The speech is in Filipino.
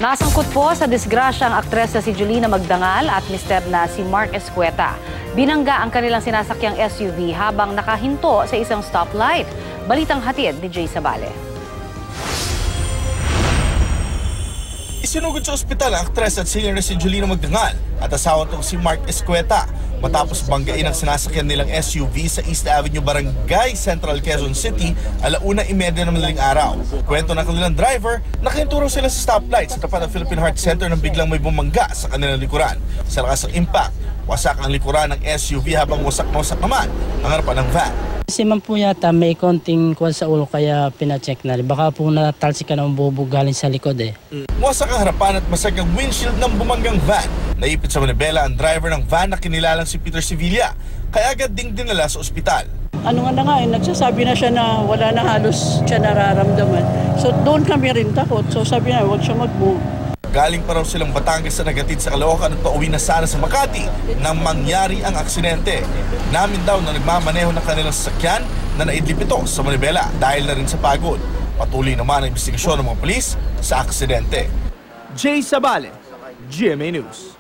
Nasangkot po sa disgrasya ang aktres na si Julina Magdangal at mister na si Mark Escueta. Binangga ang kanilang sinasakyang SUV habang nakahinto sa isang stoplight. Balitang hatid ni Jay Sabale. Isinugod sa ospital ang aktres at singer na si Julina Magdangal at asawa nitong si Mark Escueta matapos banggain ang sinasakyan nilang SUV sa East Avenue, Barangay Central, Quezon City, 1:30 ng madaling araw. Kwento ng kanilang driver, nakahinto raw sila sa stoplight sa tapat ng Philippine Heart Center nang biglang may bumangga sa kanilang likuran. Sa lakas ng impact, wasak ang likuran ng SUV habang wasak naman ang harapan ng van. Kasi man po yata may konting kuwan sa ulo kaya pinacheck na rin. Baka po natalsik ka ng bubog galing sa likod eh. Wasak ang harapan at masag ang windshield ng bumanggang van. Naipit sa manibela ang driver ng van na kinilalang si Peter Sevilla, kaya agad ding dinala sa ospital. Ano nga na nga, nagsasabi na siya na wala na halos siya nararamdaman. So doon kami rin takot. So sabi na, huwag siya mag-move. Galing pa raw silang Batangas na nagatid sa Caloocan at pauwi na sana sa Makati nang mangyari ang aksidente. Namin daw na nagmamaneho ng kanilang sasakyan na naidlip ito sa manibela dahil na rin sa pagod. Patuloy naman ang investigasyon ng mga pulis sa aksidente. Jay Sabale, GMA News.